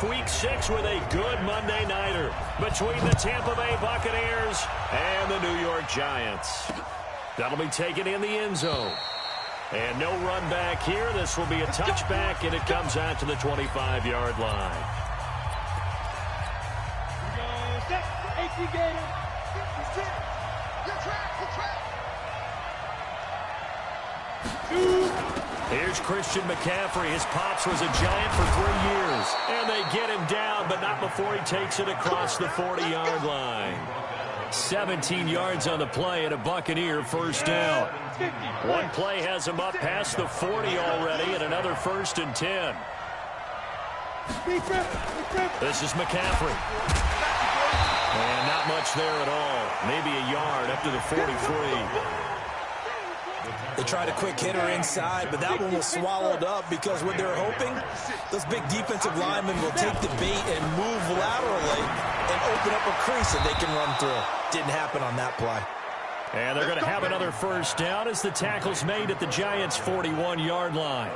off Week 6 with a good Monday nighter between the Tampa Bay Buccaneers and the New York Giants. That'll be taken in the end zone. And no run back here. This will be a touchback, and it comes out to the 25-yard line. Here's Christian McCaffrey. His pops was a Giant for 3 years. And they get him down, but not before he takes it across the 40-yard line. 17 yards on the play and a Buccaneer first down. One play has him up past the 40 already and another 1st and 10. This is McCaffrey. And not much there at all. Maybe a yard up to the 43. They tried a quick hitter inside, but that one was swallowed up because what they're hoping, those big defensive linemen will take the bait and move laterally and open up a crease that they can run through. Didn't happen on that play. And they're going to have another first down as the tackle's made at the Giants' 41-yard line.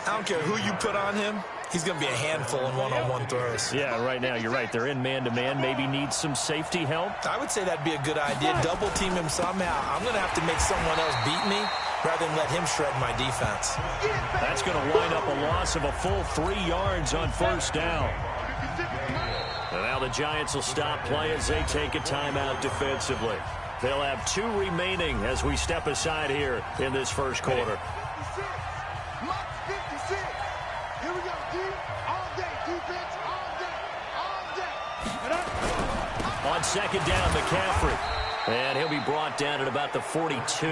I don't care who you put on him. He's going to be a handful in one-on-one throws. Yeah, right now, you're right. They're in man-to-man. Maybe needs some safety help. I would say that'd be a good idea. Double-team him somehow. I'm going to have to make someone else beat me rather than let him shred my defense. That's going to wind up a loss of a full 3 yards on first down. And now the Giants will stop play as they take a timeout defensively. They'll have 2 remaining as we step aside here in this first quarter. On second down, McCaffrey. And he'll be brought down at about the 42.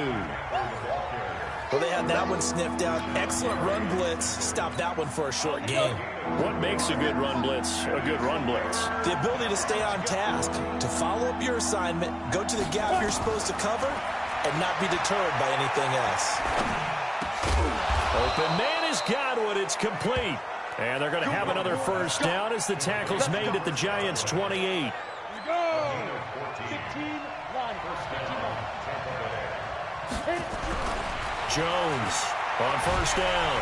Well, they had that one sniffed out. Excellent run blitz. Stop that one for a short game. What makes a good run blitz a good run blitz? The ability to stay on task, to follow up your assignment, go to the gap you're supposed to cover, and not be deterred by anything else. Open man is Godwin. It's complete. And they're going to have another first down as the tackle's made at the Giants' 28. Jones on first down.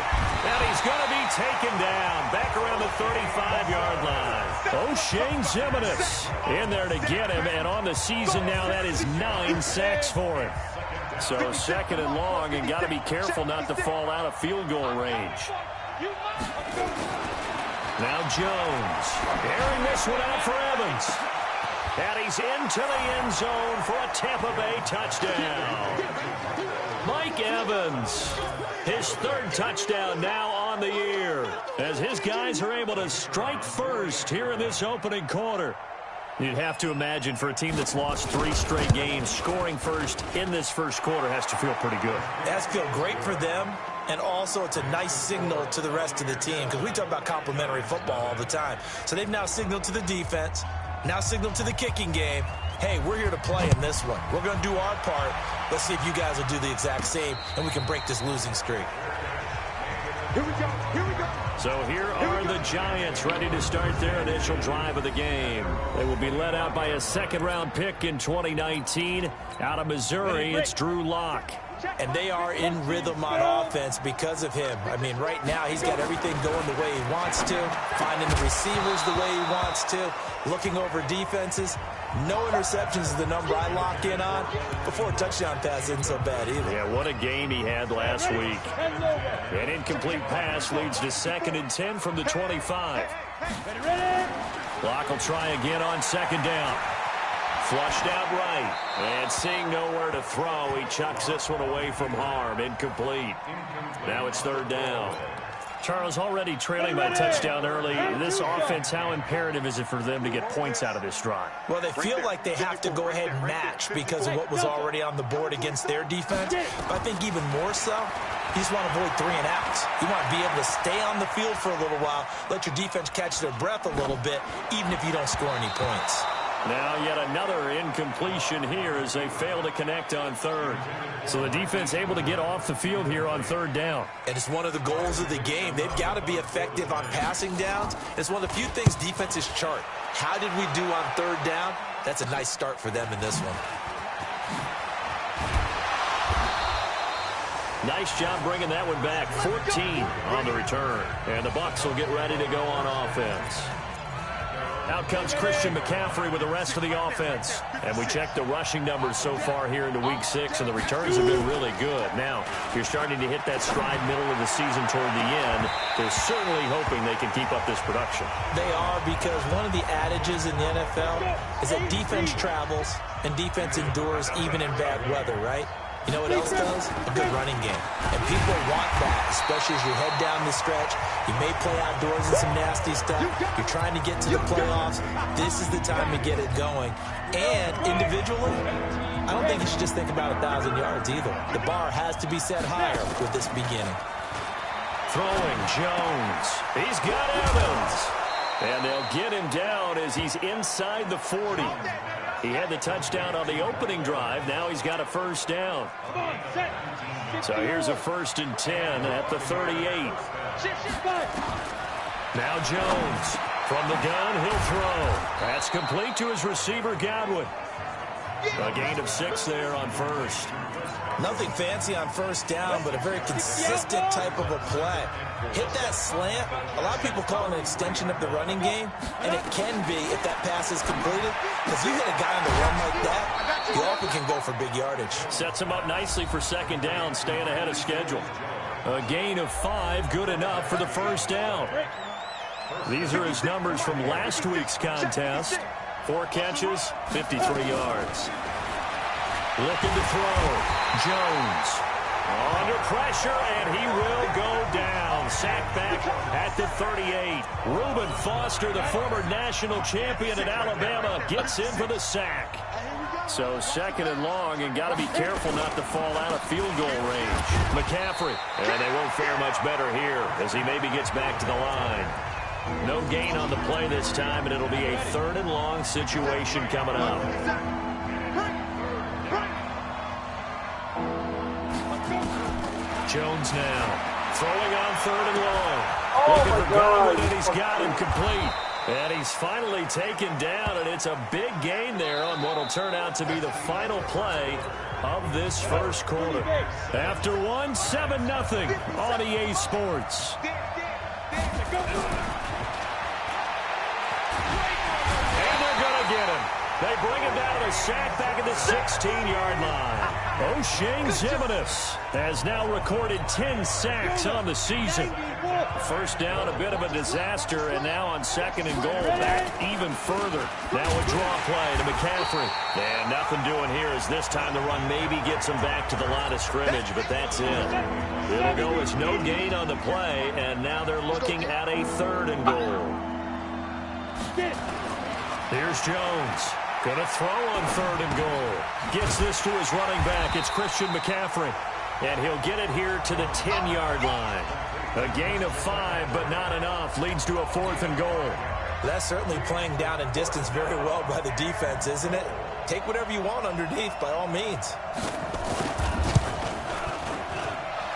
And he's going to be taken down back around the 35-yard line. O'Shane Ximines in there to get him. And on the season now, that is 9 sacks for him. So second and long, and got to be careful not to fall out of field goal range. Now Jones airing this one out for Evans. And he's into the end zone for a Tampa Bay touchdown. Mike Evans, his 3rd touchdown now on the year, as his guys are able to strike first here in this opening quarter. You'd have to imagine for a team that's lost 3 straight games, scoring first in this first quarter has to feel pretty good. It has to feel great for them, and also it's a nice signal to the rest of the team, because we talk about complimentary football all the time. So they've now signaled to the defense, now signaled to the kicking game, hey, we're here to play in this one. We're going to do our part. Let's see if you guys will do the exact same, and we can break this losing streak. Here we go. Here we go. So here are the Giants ready to start their initial drive of the game. They will be led out by a 2nd-round pick in 2019. Out of Missouri, it's Drew Lock. And they are in rhythm on offense because of him. I mean, right now, he's got everything going the way he wants to, finding the receivers the way he wants to, looking over defenses. No interceptions is the number I lock in on. Before a touchdown pass isn't so bad either. Yeah, what a game he had last week. An incomplete pass leads to 2nd and 10 from the 25. Lock will try again on 2nd down. Flushed out right. And seeing nowhere to throw, he chucks this one away from harm. Incomplete. Now it's 3rd down. Charles, already trailing by a touchdown early. This offense, how imperative is it for them to get points out of this drive? Well, they feel like they have to go ahead and match because of what was already on the board against their defense. But I think even more so, you just want to avoid 3 and outs. You want to be able to stay on the field for a little while, let your defense catch their breath a little bit, even if you don't score any points. Now yet another incompletion here as they fail to connect on 3rd. So the defense able to get off the field here on 3rd down. And it's one of the goals of the game. They've got to be effective on passing downs. It's one of the few things defenses chart. How did we do on 3rd down? That's a nice start for them in this one. Nice job bringing that one back. 14 on the return. And the Bucs will get ready to go on offense. Out comes Christian McCaffrey with the rest of the offense. And we checked the rushing numbers so far here into Week 6, and the returns have been really good. Now, you're starting to hit that stride middle of the season toward the end. They're certainly hoping they can keep up this production. They are, because one of the adages in the NFL is that defense travels and defense endures even in bad weather, right? You know what else does? A good running game. And people want that, especially as you head down the stretch. You may play outdoors in some nasty stuff. You're trying to get to the playoffs. This is the time to get it going. And individually, I don't think you should just think about 1,000 yards either. The bar has to be set higher with this beginning. Throwing Jones. He's got Evans. And they'll get him down as he's inside the 40. He had the touchdown on the opening drive. Now he's got a first down. So here's a 1st and 10 at the 38. Now Jones. From the gun, he'll throw. That's complete to his receiver, Godwin. A gain of 6 there on first. Nothing fancy on first down, but a very consistent type of a play. Hit that slant. A lot of people call it an extension of the running game, and it can be if that pass is completed, because you hit a guy on the run like that, you often can go for big yardage. Sets him up nicely for 2nd down, staying ahead of schedule. A gain of 5, good enough for the first down. These are his numbers from last week's contest. 4 catches, 53 yards. Looking to throw. Jones under pressure, and he will go down. Sacked back at the 38. Reuben Foster, the former national champion at Alabama, gets in for the sack. So 2nd and long, and got to be careful not to fall out of field goal range. McCaffrey, and they won't fare much better here as he maybe gets back to the line. No gain on the play this time, and it'll be a 3rd and long situation coming up. Jones now throwing on 3rd and long. Looking for Godwin, and he's got him complete. And he's finally taken down, and it's a big gain there on what will turn out to be the final play of this first quarter. After one, 7-0 on EA Sports. Get him. They bring him down to the sack back at the 16-yard line. O'Shane Ximines has now recorded 10 sacks on the season. First down, a bit of a disaster, and now on 2nd and goal, back even further. Now a draw play to McCaffrey. And nothing doing here as this time the run maybe gets him back to the line of scrimmage, but that's it. It'll go as no gain on the play, and now they're looking at a 3rd and goal. Here's Jones. Going to throw on 3rd and goal. Gets this to his running back. It's Christian McCaffrey. And he'll get it here to the 10-yard line. A gain of 5, but not enough. Leads to a 4th and goal. That's certainly playing down in distance very well by the defense, isn't it? Take whatever you want underneath, by all means.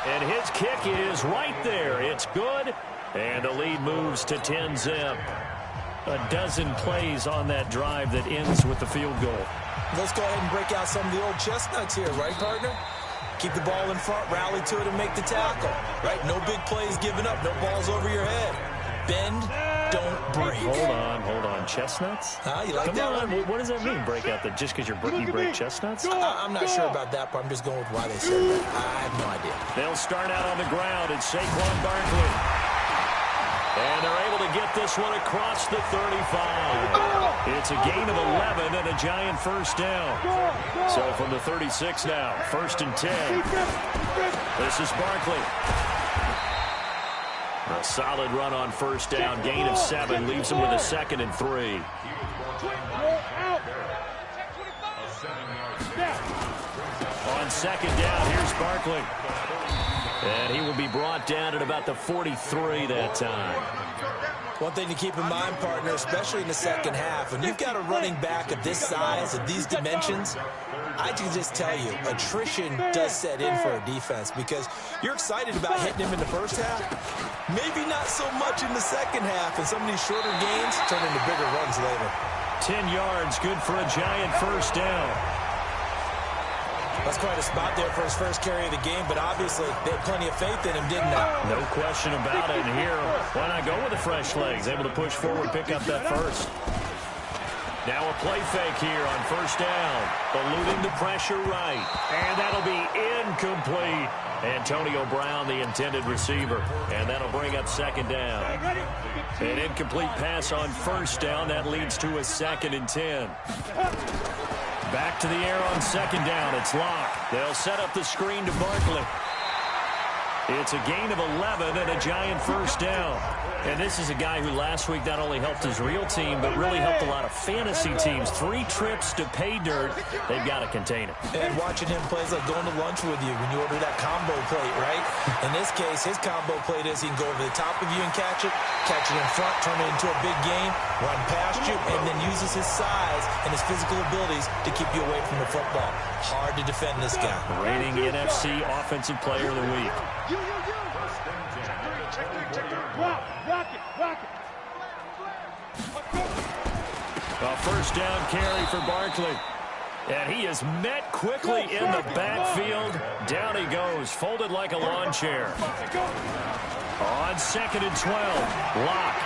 And his kick is right there. It's good. And the lead moves to 10-zip. A dozen plays on that drive that ends with the field goal. Let's go ahead and break out some of the old chestnuts here, right, partner? Keep the ball in front, rally to it, and make the tackle. Right? No big plays given up, no balls over your head. Bend, don't break. Hold on. Chestnuts? You like that one? What does that mean, break out? Just because you break chestnuts? I'm not sure about that part. I'm just going with why they said that. I have no idea. They'll start out on the ground. It's Saquon Barkley. And they're able to get this one across the 35. It's a gain of 11 and a giant first down. So from the 36 now, 1st and 10. This is Barkley. A solid run on first down. Gain of 7 leaves him with a 2nd and 3. On 2nd down, here's Barkley. And he will be brought down at about the 43 that time. One thing to keep in mind, partner, especially in the second half, when you've got a running back of this size and these dimensions, I can just tell you, attrition does set in for a defense because you're excited about hitting him in the first half. Maybe not so much in the second half, and some of these shorter gains turn into bigger runs later. 10 yards, good for a giant first down. That's quite a spot there for his first carry of the game, but obviously they had plenty of faith in him, didn't they? No question about it. And here, why not go with the fresh legs? Able to push forward, pick up that first. Now a play fake here on first down. Eluding the pressure right. And that'll be incomplete. Antonio Brown, the intended receiver. And that'll bring up second down. An incomplete pass on first down. That leads to a 2nd and 10. Back to the air on second down. It's Locke. They'll set up the screen to Barkley. It's a gain of 11 and a giant first down. And this is a guy who last week not only helped his real team, but really helped a lot of fantasy teams. 3 trips to pay dirt. They've got to contain it. And watching him play is like going to lunch with you when you order that combo plate, right? In this case, his combo plate is he can go over the top of you and catch it in front, turn it into a big gain, run past you, and then uses his size and his physical abilities to keep you away from the football. Hard to defend this guy. Reigning NFC Offensive Player of the Week. A first down carry for Barkley. And he is met quickly in the backfield. Down he goes, folded like a lawn chair. On 2nd and 12, Locke.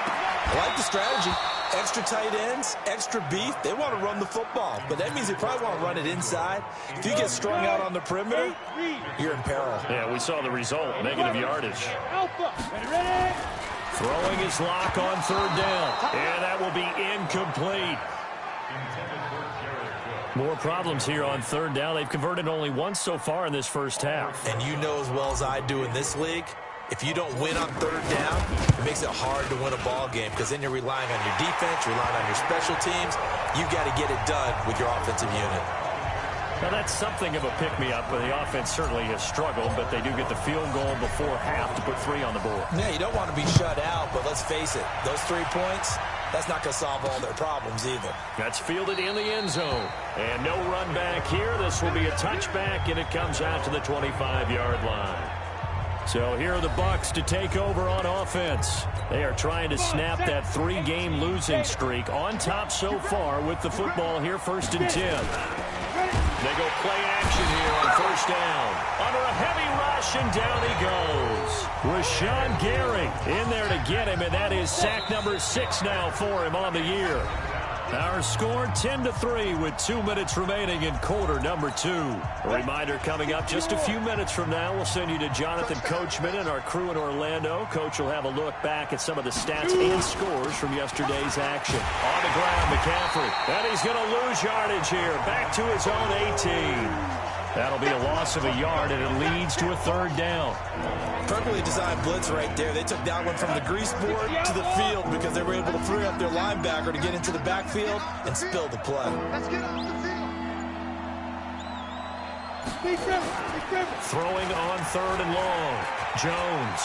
I like the strategy. Extra tight ends, extra beef. They want to run the football, but that means they probably want to run it inside. If you get strung out on the perimeter, you're in peril. Yeah, we saw the result, negative yardage. Throwing his Locke on third down, and that will be incomplete. More problems here on third down. They've converted only once so far in this first half. And you know as well as I do in this league, if you don't win on third down, it makes it hard to win a ball game because then you're relying on your defense, you're relying on your special teams. You've got to get it done with your offensive unit. Now, that's something of a pick-me-up, but the offense certainly has struggled, but they do get the field goal before half to put 3 on the board. Yeah, you don't want to be shut out, but let's face it, those 3 points, that's not going to solve all their problems either. That's fielded in the end zone. And no run back here. This will be a touchback, and it comes out to the 25-yard line. So here are the Bucs to take over on offense. They are trying to snap that 3-game losing streak. On top so far with the football here, 1st and 10. They go play action here on first down. Under a heavy rush, and down he goes. Rashawn Gary in there to get him, and that is sack number 6 now for him on the year. Our score 10-3 with 2 minutes remaining in quarter number 2. A reminder coming up just a few minutes from now. We'll send you to Jonathan Coachman and our crew in Orlando. Coach will have a look back at some of the stats and scores from yesterday's action. On the ground, McCaffrey. And he's going to lose yardage here. Back to his own 18. That'll be a loss of a yard, and it leads to a 3rd down. Perfectly designed blitz right there. They took that one from the grease board to the field because they were able to free up their linebacker to get into the backfield and spill the play. Let's get off the field. Throwing on 3rd and long. Jones.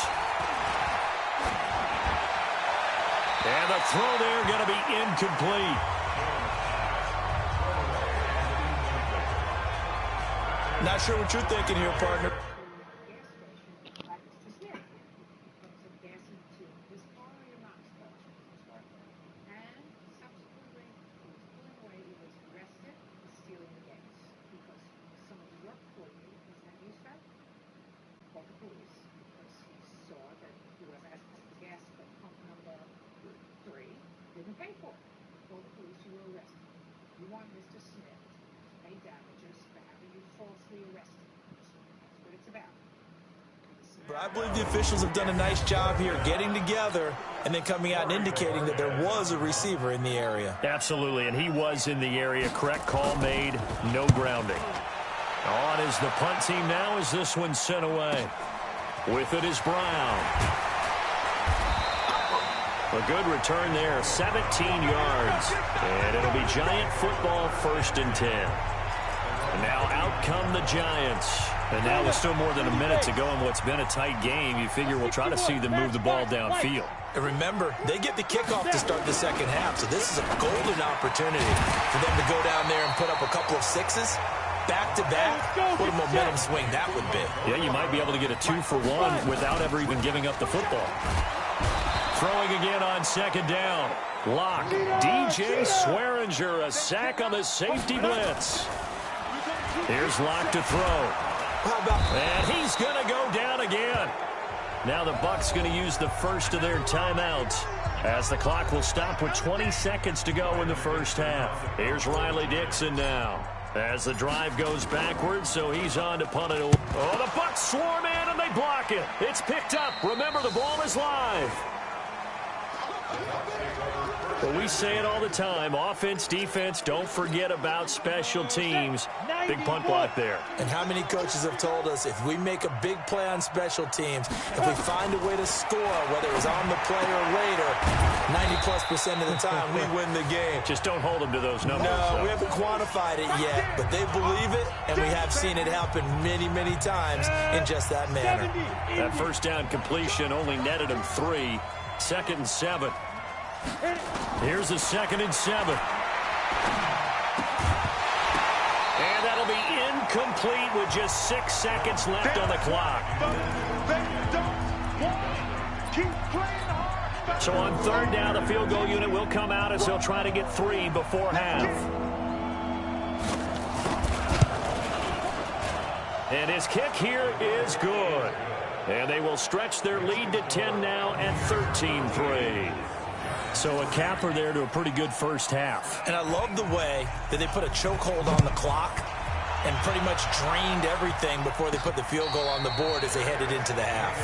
And the throw there going to be incomplete. Not sure what you're thinking here, partner. I believe the officials have done a nice job here getting together and then coming out and indicating that there was a receiver in the area. Absolutely, and he was in the area. Correct call made, no grounding. On is the punt team now as this one's sent away. With it is Brown. A good return there, 17 yards. And it'll be Giant football, 1st and 10. And now out come the Giants. And now with still more than a minute to go in what's been a tight game, you figure we'll try to see them move the ball downfield. And remember, they get the kickoff to start the second half, so this is a golden opportunity for them to go down there and put up a couple of 6s. Back-to-back, what a momentum swing that would be. Yeah, you might be able to get a 2-for-1 without ever even giving up the football. Throwing again on 2nd down. Locke, DJ Swearinger, a sack on the safety blitz. Here's Locke to throw. How about... And he's going to go down again. Now the Bucs going to use the first of their timeouts as the clock will stop with 20 seconds to go in the first half. Here's Riley Dixon now as the drive goes backwards, so he's on to punt it. Oh, the Bucs swarm in and they block it. It's picked up. Remember, the ball is live. Well, we say it all the time. Offense, defense, don't forget about special teams. Big punt block there. And how many coaches have told us if we make a big play on special teams, if we find a way to score, whether it's on the play or later, 90+% of the time we win the game. Just don't hold them to those numbers. No, we haven't quantified it yet, but they believe it, and we have seen it happen many, many times in just that manner. That first down completion only netted him 3. 2nd and 7. Here's the 2nd and 7. And that'll be incomplete with just 6 seconds left on the clock. So on 3rd down, the field goal unit will come out as they'll try to get 3 before half. And his kick here is good. And they will stretch their lead to 10 now at 13-3. So a capper there to a pretty good first half. And I love the way that they put a chokehold on the clock and pretty much drained everything before they put the field goal on the board as they headed into the half.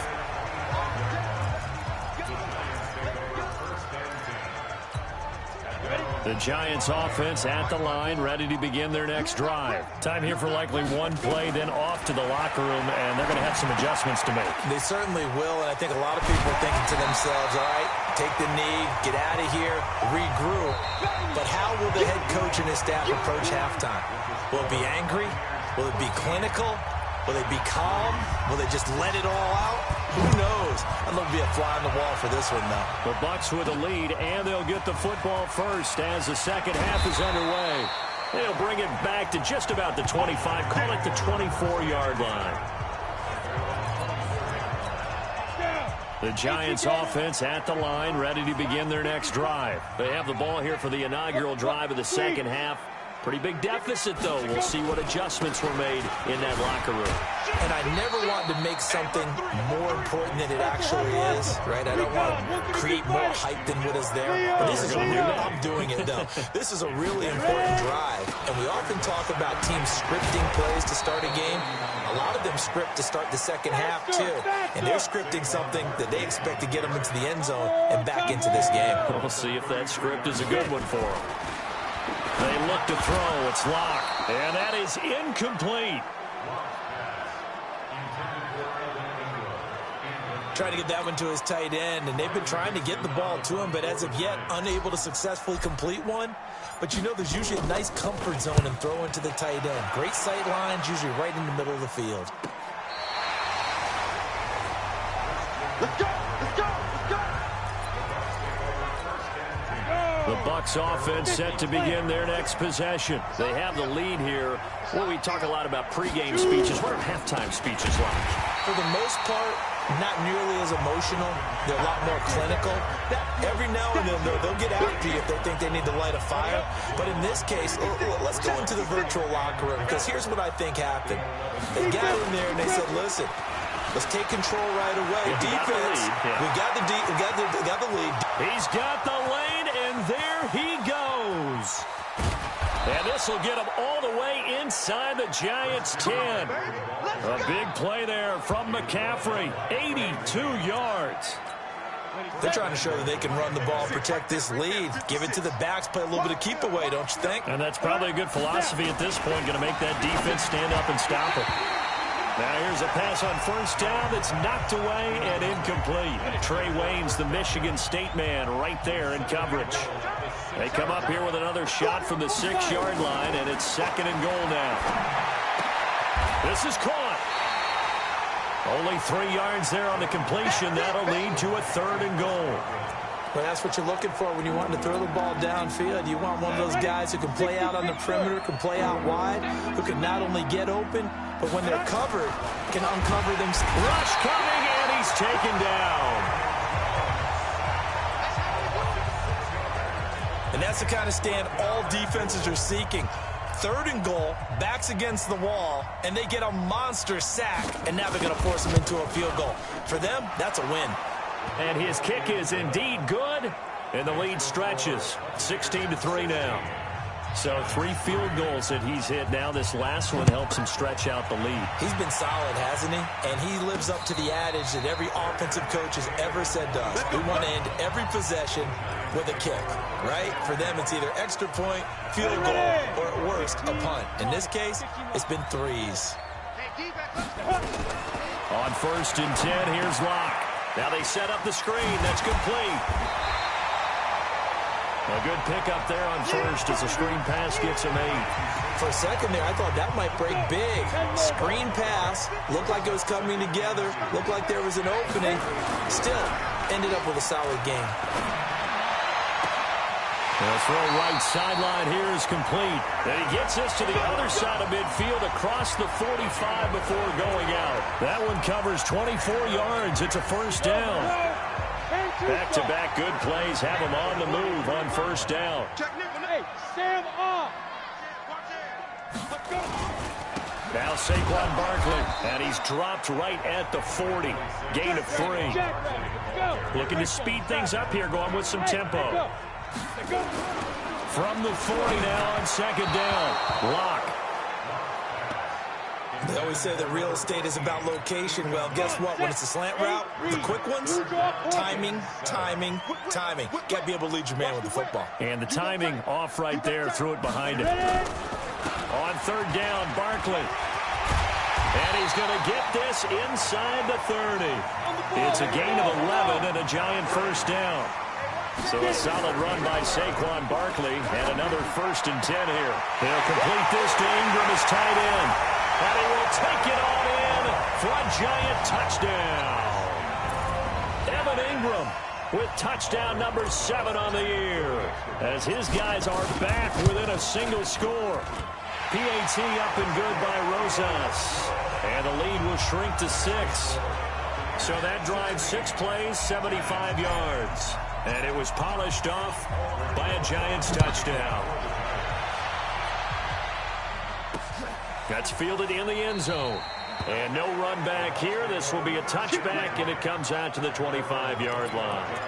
The Giants offense at the line, ready to begin their next drive. Time here for likely one play, then off to the locker room, and they're going to have some adjustments to make. They certainly will, and I think a lot of people are thinking to themselves, all right, take the knee, get out of here, regroup. But how will the head coach and his staff approach halftime? Will it be angry? Will it be clinical? Will they be calm? Will they just let it all out? Who knows? I'd love to be a fly on the wall for this one, though. The Bucs with a lead, and they'll get the football first as the second half is underway. They'll bring it back to just about the 25, call it the 24-yard line. The Giants offense at the line, ready to begin their next drive. They have the ball here for the inaugural drive of the second half. Pretty big deficit, though. We'll see what adjustments were made in that locker room. And I never want to make something more important than it actually is, right? I don't want to create more hype than what is there. But this is a real, I'm doing it, though. This is a really important drive. And we often talk about teams scripting plays to start a game. A lot of them script to start the second half, too. And they're scripting something that they expect to get them into the end zone and back into this game. We'll see if that script is a good one for them. They look to throw. It's locked. And that is incomplete. Trying to get that one to his tight end, and they've been trying to get the ball to him, but as of yet, unable to successfully complete one. But you know there's usually a nice comfort zone in throwing to the tight end. Great sight lines, usually right in the middle of the field. Let's go! Let's go! Let's go! The Bucs offense set to begin their next possession. They have the lead here. Well, we talk a lot about pregame speeches. What are halftime speeches like? For the most part, not nearly as emotional. They're a lot more clinical. Every now and then, they'll get after you if they think they need to light a fire. But in this case, let's go into the virtual locker room, because here's what I think happened. They got in there and they said, listen, let's take control right away. Defense, we got the lead. He's got the lane, and there he goes. And this will get him all the way inside the Giants' 10. A big play there from McCaffrey, 82 yards. They're trying to show that they can run the ball, protect this lead, give it to the backs, play a little bit of keep away, don't you think? And that's probably a good philosophy at this point, going to make that defense stand up and stop it. Now here's a pass on first down that's knocked away and incomplete. Trey Wayne's the Michigan State man right there in coverage. They come up here with another shot from the 6-yard line, and it's 2nd and goal now. This is caught. Only 3 yards there on the completion. That'll lead to a 3rd and goal. Well, that's what you're looking for when you want to throw the ball downfield. You want one of those guys who can play out on the perimeter, can play out wide, who can not only get open, but when they're covered, can uncover them. Rush coming, and he's taken down. And that's the kind of stand all defenses are seeking. 3rd and goal, backs against the wall, and they get a monster sack, and now they're going to force them into a field goal. For them, that's a win. And his kick is indeed good, and the lead stretches 16-3 now. So 3 field goals that he's hit now. This last one helps him stretch out the lead. He's been solid, hasn't he? And he lives up to the adage that every offensive coach has ever said to us. We want to end every possession with a kick, right? For them, it's either extra point, field goal, or at worst, a punt. In this case, it's been 3s. On 1st and 10, here's Locke. Now they set up the screen. That's complete. A good pickup there on 1st as the screen pass gets him 8. For a second there, I thought that might break big. Screen pass. Looked like it was coming together. Looked like there was an opening. Still, ended up with a solid game. The throw right sideline here is complete. And he gets this to the other side of midfield across the 45 before going out. That one covers 24 yards. It's a 1st down. Back-to-back good plays have him on the move on 1st down. Hey, Sam off. Now Saquon Barkley, and he's dropped right at the 40. Gain of 3. Looking to speed things up here, going with some tempo. From the 40 now on 2nd down. Locke. They always say that real estate is about location. Well, guess what? When it's a slant route, the quick ones, timing, timing, timing. Got to be able to lead your man with the football. And the timing off right there. Threw it behind him. On 3rd down, Barkley. And he's going to get this inside the 30. It's a gain of 11 and a giant 1st down. So a solid run by Saquon Barkley and another 1st and 10 here. They'll complete this to Ingram as tight end. And he will take it on in for a giant touchdown. Evan Ingram with touchdown number 7 on the year as his guys are back within a single score. PAT up and good by Rosas. And the lead will shrink to 6. So that drives 6 plays, 75 yards. And it was polished off by a Giants touchdown. That's fielded in the end zone. And no run back here. This will be a touchback, and it comes out to the 25-yard line.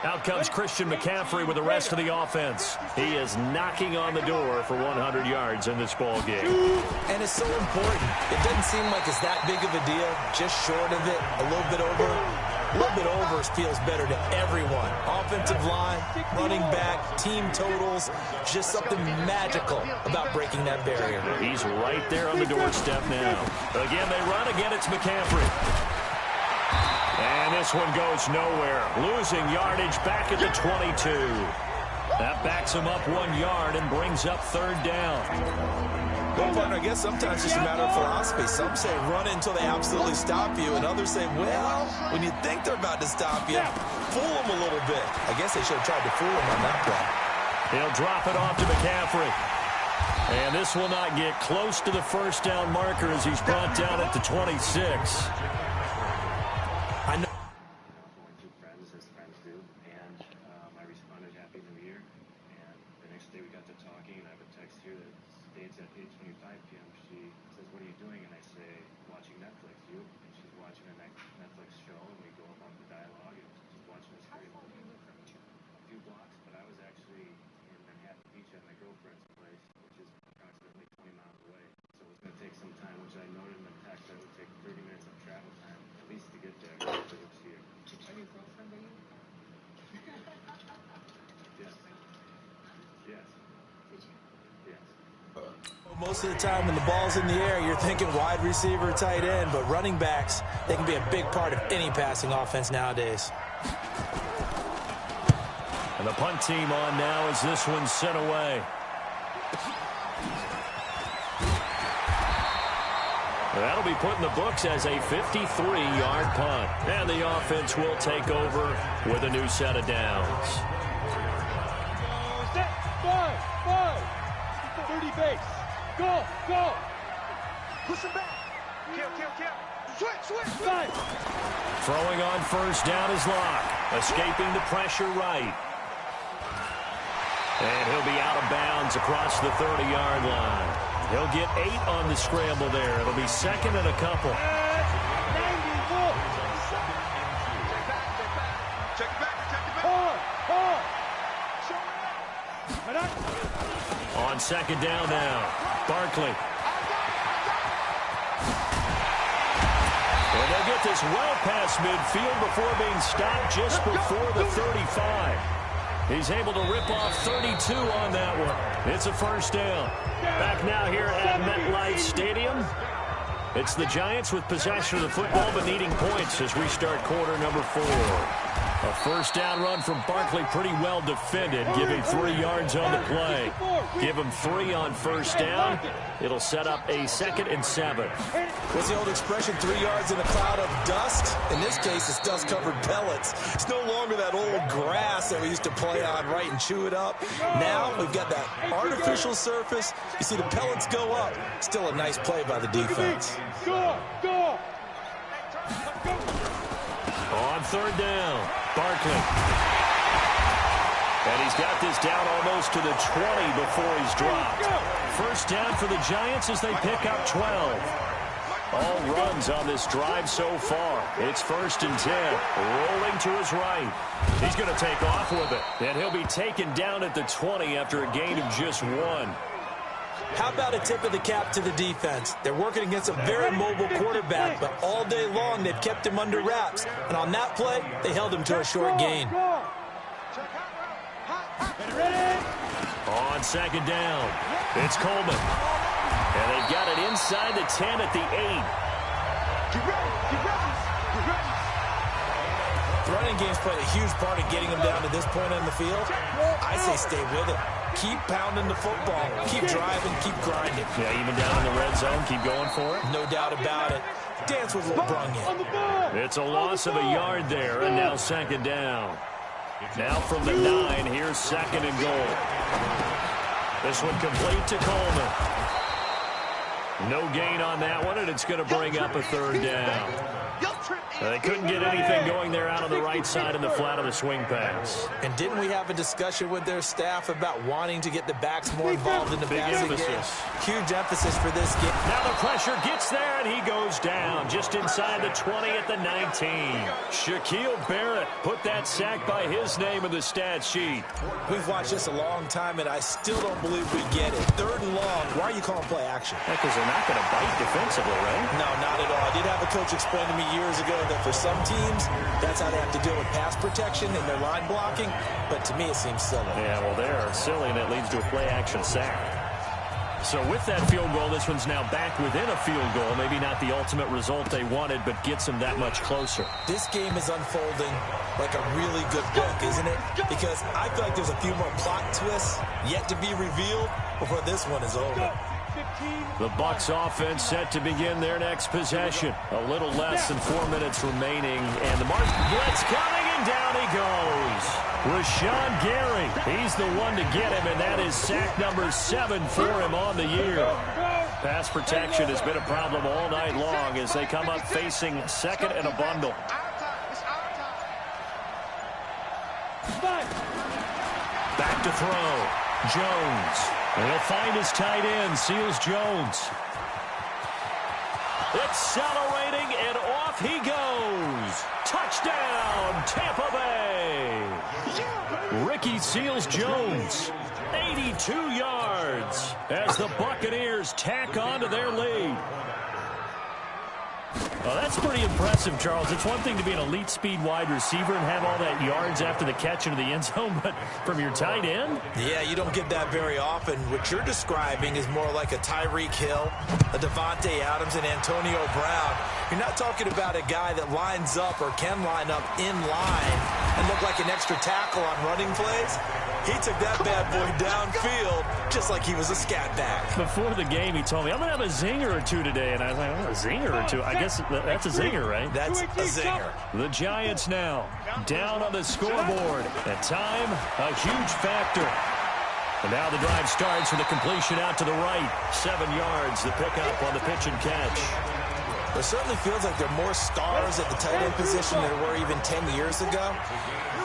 Out comes Christian McCaffrey with the rest of the offense. He is knocking on the door for 100 yards in this ball game. And it's so important. It doesn't seem like it's that big of a deal. Just short of it, a little bit over. A little bit over feels better to everyone. Offensive line, running back, team totals, just something magical about breaking that barrier. He's right there on the doorstep now. Again, they run. Again, it's McCaffrey. And this one goes nowhere. Losing yardage back at the 22. That backs him up 1 yard and brings up 3rd down. Well, partner, I guess sometimes it's just a matter of philosophy. Some say run until they absolutely stop you, and others say, well, when you think they're about to stop you, fool them a little bit. I guess they should have tried to fool them on that play. He'll drop it off to McCaffrey. And this will not get close to the 1st down marker as he's brought down at the 26. I know. As friends do, and I responded, Happy New Year, and the next day we got to talking, and I have a text here that states at 8:25 p.m. She says, what are you doing? And I say, watching Netflix. You? And she's watching a Netflix show, and we go about the dialogue, and she's watching a screen from a few blocks, but I was actually in Manhattan Beach at my girlfriend's place, which is approximately 20 miles away. So it was going to take some time, which I noted in the text that it would take 30 minutes of travel time, at least to get there. So it's here. Are you girlfriend to you? Yes. Yes. Did you? Yes. Most of the time when the ball's in the air, you're thinking wide receiver, tight end, but running backs, they can be a big part of any passing offense nowadays. And the punt team on now as this one's sent away. That'll be put in the books as a 53-yard punt. And the offense will take over with a new set of downs. Set, 5, 30 base. Go, go. Push him back. Kill. Switch. 5. Throwing on 1st down is Locke. Escaping the pressure right. And he'll be out of bounds across the 30-yard line. He'll get 8 on the scramble there. It'll be second and a couple. On second down now, Barkley. And they'll get this well past midfield before being stopped just before the 35. He's able to rip off 32 on that one. It's a first down. Back now here at MetLife Stadium. It's the Giants with possession of the football but needing points as we start quarter number 4. A first down run from Barkley, pretty well defended, giving 3 yards on the play. Give him 3 on first down. It'll set up a 2nd and 7. What's the old expression, 3 yards in a cloud of dust? In this case, it's dust-covered pellets. It's no longer that old grass that we used to play on, right, and chew it up. Now we've got that artificial surface. You see the pellets go up. Still a nice play by the defense. On third down, Barkley. And he's got this down almost to the 20 before he's dropped. First down for the Giants as they pick up 12. All runs on this drive so far. It's 1st and 10. Rolling to his right. He's going to take off with it. And he'll be taken down at the 20 after a gain of just 1. How about a tip of the cap to the defense? They're working against a very mobile quarterback, but all day long they've kept him under wraps. And on that play, they held him to a short gain. On second down, it's Coleman. And they've got it inside the 10 at the 8. The running game's played a huge part of getting them down to this point on the field. I say stay with it. Keep pounding the football. Keep driving. Keep grinding. Yeah, even down in the red zone, keep going for it. No doubt about it. Dance with what brung in. It's a loss of a yard there, and now second down. Now from the 9, here's 2nd and goal. This one complete to Coleman. No gain on that one, and it's going to bring up a 3rd down. They couldn't get anything going there out on the right side in the flat of the swing pass. And didn't we have a discussion with their staff about wanting to get the backs more involved in the passing game? Huge emphasis for this game. Now the pressure gets there, and he goes down just inside the 20 at the 19. Shaquille Barrett put that sack by his name in the stat sheet. We've watched this a long time, and I still don't believe we get it. 3rd and long. Why are you calling play action? Because they're not going to bite defensively, right? No, not at all. I did have a coach explain to me years ago that for some teams, that's how they have to deal with pass protection and their line blocking. But to me, it seems silly. Yeah, well, they're silly, and it leads to a play-action sack. So with that field goal, this one's now back within a field goal. Maybe not the ultimate result they wanted, but gets them that much closer. This game is unfolding like a really good book, isn't it? Because I feel like there's a few more plot twists yet to be revealed before this one is over. The Bucs offense set to begin their next possession. A little less than 4 minutes remaining, and the March blitz coming, and down he goes. Rashawn Gary, he's the one to get him, and that is sack number 7 for him on the year. Pass protection has been a problem all night long as they come up facing 2nd and a bundle. Back to throw. Jones. And he'll find his tight end, Seals Jones. Accelerating, and off he goes. Touchdown, Tampa Bay. Ricky Seals Jones, 82 yards as the Buccaneers tack on to their lead. Well, that's pretty impressive, Charles. It's one thing to be an elite speed wide receiver and have all that yards after the catch into the end zone, but from your tight end? Yeah, you don't get that very often. What you're describing is more like a Tyreek Hill, a Devontae Adams, and Antonio Brown. You're not talking about a guy that lines up or can line up in line and look like an extra tackle on running plays. He took that bad boy downfield just like he was a scat back. Before the game, he told me, I'm going to have a zinger or two today. And I was like, oh, a zinger or two? I guess that's a zinger, right? That's a zinger. The Giants now down on the scoreboard. At time, a huge factor. And now the drive starts with a completion out to the right. 7 yards, the pickup on the pitch and catch. It certainly feels like there are more stars at the tight end position than there were even 10 years ago.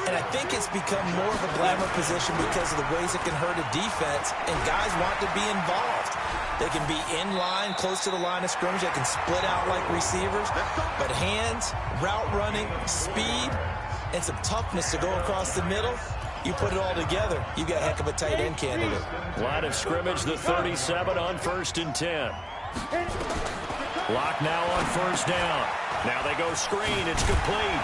And I think it's become more of a glamour position because of the ways it can hurt a defense, and guys want to be involved. They can be in line, close to the line of scrimmage. They can split out like receivers. But hands, route running, speed, and some toughness to go across the middle, you put it all together, you got a heck of a tight end candidate. Line of scrimmage, the 37 on 1st and 10. Lock now on 1st down. Now they go screen. It's complete.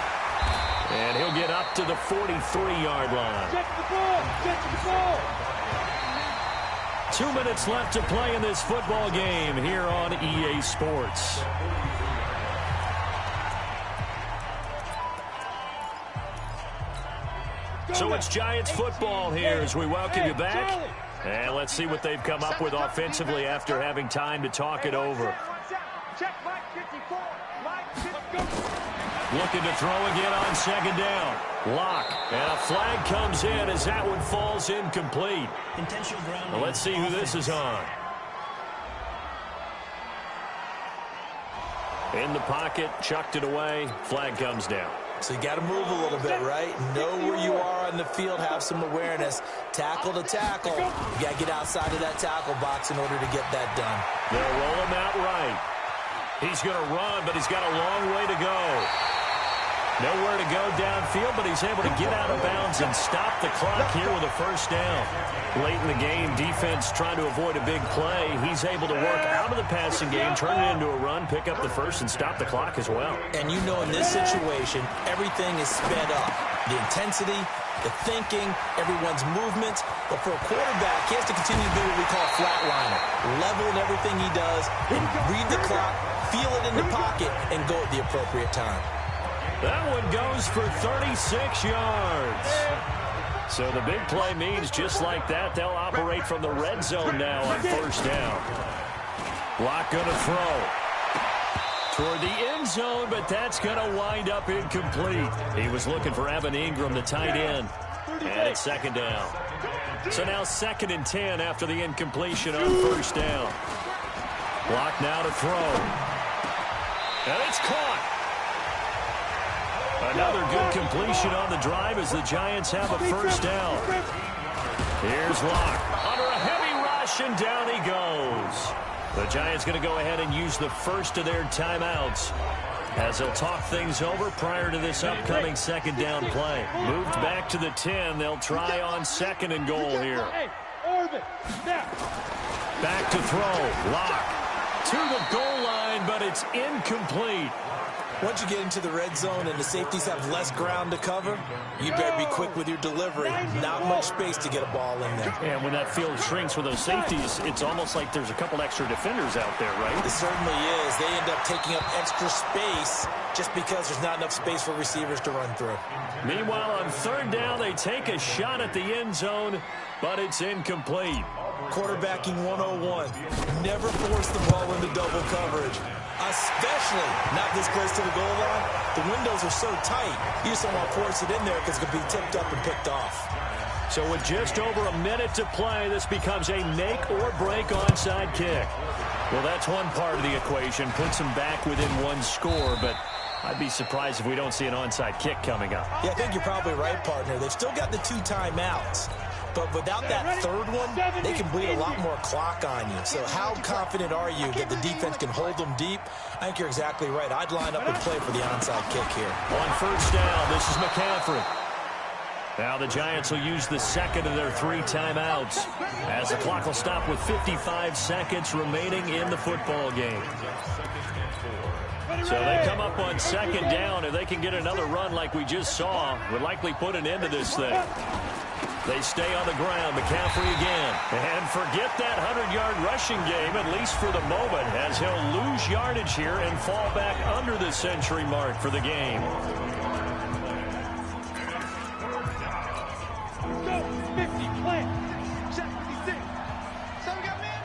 And he'll get up to the 43-yard line. Get the ball! Get the ball! 2 minutes left to play in this football game here on EA Sports. So it's Giants football here as we welcome you back. And let's see what they've come up with offensively after having time to talk it over. Check Mike 54. Mike 54. Looking to throw again on 2nd down. Lock. And a flag comes in as that one falls incomplete. Well, let's see who this is on. In the pocket, chucked it away. Flag comes down. So you got to move a little bit, right? Know where you are on the field, have some awareness. Tackle to tackle. You got to get outside of that tackle box in order to get that done. They'll roll him out right. He's going to run, but he's got a long way to go. Nowhere to go downfield, but he's able to get out of bounds and stop the clock here with a 1st down. Late in the game, defense trying to avoid a big play. He's able to work out of the passing game, turn it into a run, pick up the 1st, and stop the clock as well. And you know in this situation, everything is sped up. The intensity, the thinking, everyone's movement. But for a quarterback, he has to continue to do what we call flatliner. Level in everything he does, and read the clock, feel it in the pocket, and go at the appropriate time. That one goes for 36 yards. So the big play means just like that, they'll operate from the red zone now on 1st down. Lock going to throw toward the end zone, but that's going to wind up incomplete. He was looking for Evan Ingram, the tight end. And it's 2nd down. So now 2nd and 10 after the incompletion on 1st down. Lock now to throw. And it's caught. Another good completion on the drive as the Giants have a 1st down. Here's Lock under a heavy rush, and down he goes. The Giants going to go ahead and use the first of their timeouts as they'll talk things over prior to this upcoming 2nd down play. Moved back to the 10. They'll try on 2nd and goal here. Back to throw. Lock to the goal line, but it's incomplete. Once you get into the red zone and the safeties have less ground to cover, you better be quick with your delivery. Not much space to get a ball in there. And when that field shrinks with those safeties, it's almost like there's a couple extra defenders out there, right? It certainly is. They end up taking up extra space just because there's not enough space for receivers to run through. Meanwhile, on 3rd down, they take a shot at the end zone, but it's incomplete. Quarterbacking 101. Never force the ball into double coverage. Especially not this close to the goal line. The windows are so tight, you just don't want to force it in there because it could be tipped up and picked off. So with just over a minute to play, this becomes a make-or-break onside kick. Well, that's one part of the equation. Puts them back within one score, but I'd be surprised if we don't see an onside kick coming up. Yeah, I think you're probably right, partner. They've still got the 2 timeouts. But without that 3rd one, they can bleed a lot more clock on you. So how confident are you that the defense can hold them deep? I think you're exactly right. I'd line up and play for the onside kick here. On 1st down, this is McCaffrey. Now the Giants will use the 2nd of their 3 timeouts as the clock will stop with 55 seconds remaining in the football game. So they come up on 2nd down. If they can get another run like we just saw, would likely put an end to this thing. They stay on the ground. McCaffrey again. And forget that 100-yard rushing game, at least for the moment, as he'll lose yardage here and fall back under the century mark for the game. Go! 50, play! Check 56. So we got man.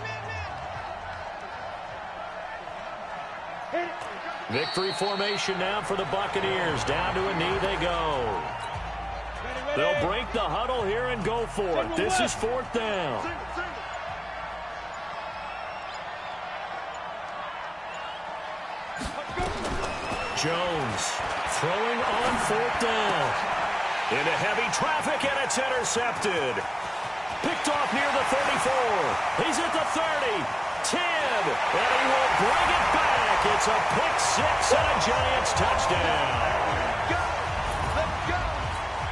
Hit it. Victory formation now for the Buccaneers. Down to a knee they go. They'll break the huddle here and go for it. This is 4th down. Jones throwing on 4th down. Into heavy traffic, and it's intercepted. Picked off near the 34. He's at the 30, 10, and he will bring it back. It's a pick 6 and a Giants touchdown.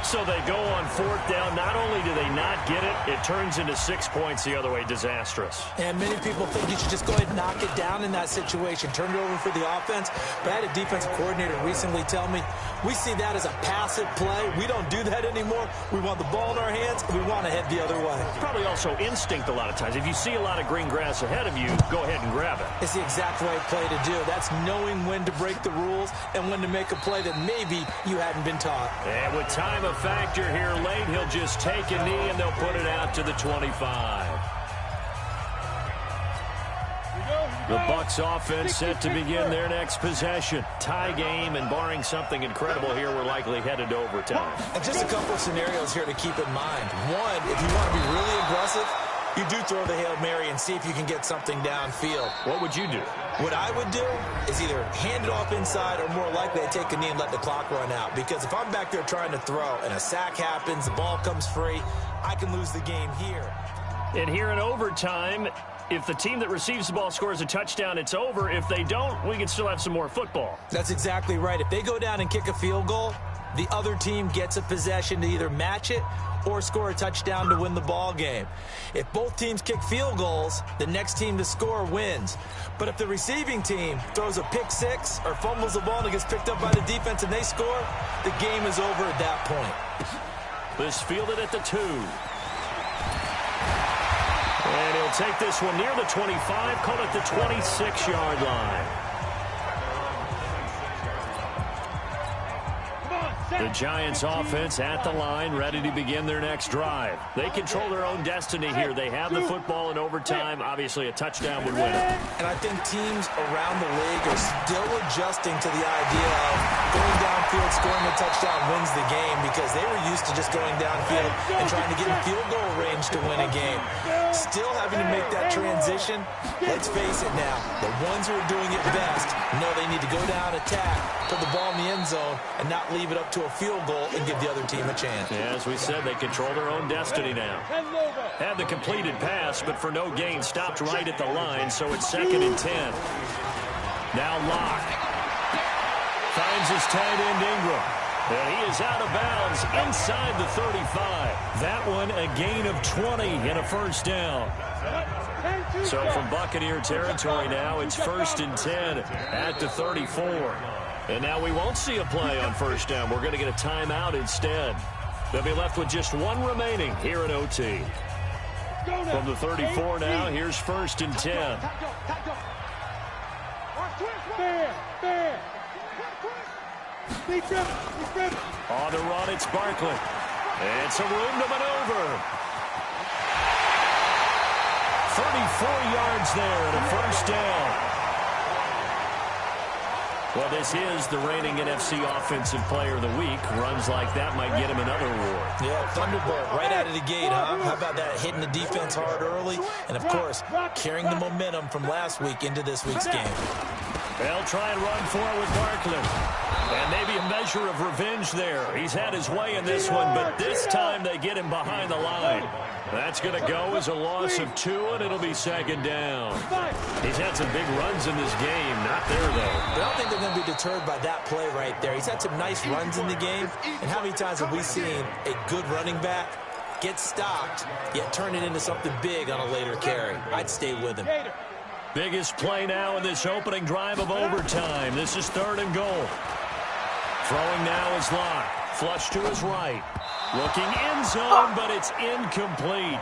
So they go on 4th down. Not only do they not get it, it turns into 6 points the other way. Disastrous. And many people think you should just go ahead and knock it down in that situation. Turn it over for the offense. But I had a defensive coordinator recently tell me, we see that as a passive play. We don't do that anymore. We want the ball in our hands, and we want to head the other way. Probably also instinct a lot of times. If you see a lot of green grass ahead of you, go ahead and grab it. It's the exact right play to do. That's knowing when to break the rules and when to make a play that maybe you hadn't been taught. And with time of factor here late, he'll just take a knee and they'll put it out to the 25. The Bucs offense set to begin their next possession. Tie game, and barring something incredible here, we're likely headed to overtime. And just a couple of scenarios here to keep in mind. One, if you want to be really aggressive, you do throw the Hail Mary and see if you can get something downfield. What would you do? What I would do is either hand it off inside, or more likely I take a knee and let the clock run out. Because if I'm back there trying to throw and a sack happens, the ball comes free, I can lose the game here. And here in overtime, if the team that receives the ball scores a touchdown, it's over. If they don't, we can still have some more football. That's exactly right. If they go down and kick a field goal, the other team gets a possession to either match it or score a touchdown to win the ball game. If both teams kick field goals, the next team to score wins. But if the receiving team throws a pick 6 or fumbles the ball and it gets picked up by the defense and they score, the game is over at that point. This fielded at the 2. And he'll take this one near the 25, call it the 26-yard line. The Giants offense at the line, ready to begin their next drive. They control their own destiny here. They have the football in overtime. Obviously, a touchdown would win it. And I think teams around the league are still adjusting to the idea of going downfield, scoring a touchdown wins the game, because they were used to just going downfield and trying to get in field goal range to win a game. Still having to make that transition. Let's face it now, the ones who are doing it best know they need to go down, attack, put the ball in the end zone, and not leave it up to a field goal and give the other team a chance. Yeah, as we said, they control their own destiny now. Had the completed pass, but for no gain, stopped right at the line, so it's 2nd and 10. Now Locke finds his tight end Ingram. And he is out of bounds inside the 35. That one a gain of 20 and a first down. So from Buccaneer territory now, it's 1st and 10 at the 34. And now we won't see a play on first down. We're going to get a timeout instead. They'll be left with just one remaining here in OT. From the 34 now, here's 1st and 10. On the run, it's Barkley. It's a room to maneuver. 34 yards there and a first down. Well, this is the reigning NFC Offensive Player of the Week. Runs like that might get him another award. Yeah, Thunderbolt right out of the gate, huh? How about that, hitting the defense hard early? And, of course, carrying the momentum from last week into this week's game. They'll try and run for it with Barkley. And maybe a measure of revenge there. He's had his way in this one, but this time they get him behind the line. That's going to go as a loss of 2, and it'll be 2nd down. He's had some big runs in this game. Not there, though. I don't think they're going to be deterred by that play right there. He's had some nice runs in the game. And how many times have we seen a good running back get stopped, yet turn it into something big on a later carry? I'd stay with him. Biggest play now in this opening drive of overtime. This is 3rd and goal. Throwing now is Locke. Flush to his right. Looking end zone, but it's incomplete.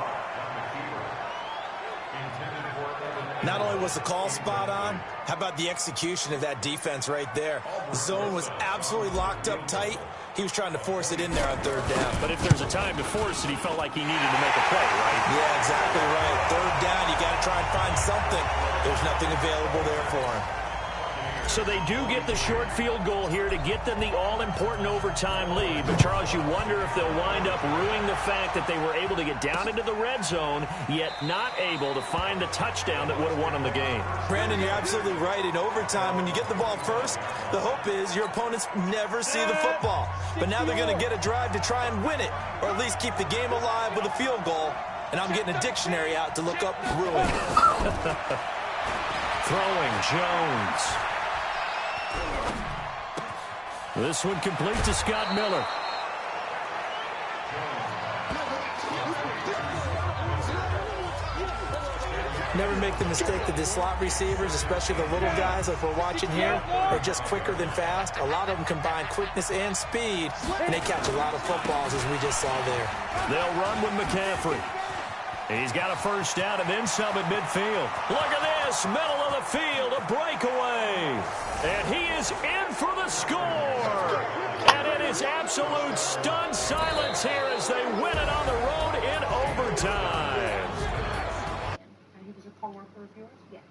Not only was the call spot on, how about the execution of that defense right there? The zone was absolutely locked up tight. He was trying to force it in there on 3rd down. But if there's a time to force it, he felt like he needed to make a play, right? Yeah, exactly right. 3rd down, you got to try and find something. There's nothing available there for him. So they do get the short field goal here to get them the all-important overtime lead. But, Charles, you wonder if they'll wind up ruining the fact that they were able to get down into the red zone, yet not able to find the touchdown that would have won them the game. Brandon, you're absolutely right. In overtime, when you get the ball first, the hope is your opponents never see the football. But now they're going to get a drive to try and win it, or at least keep the game alive with a field goal. And I'm getting a dictionary out to look up ruin. Throwing, Jones. This one complete to Scott Miller. Never make the mistake that the slot receivers, especially the little guys like we're watching here, are just quicker than fast. A lot of them combine quickness and speed, and they catch a lot of footballs, as we just saw there. They'll run with McCaffrey. He's got a first down and then some at midfield. Look at this, middle of the field, a breakaway. And he is in for the score. And it is absolute stunned silence here as they win it on the road in overtime. And he was a co-worker of yours? Yes.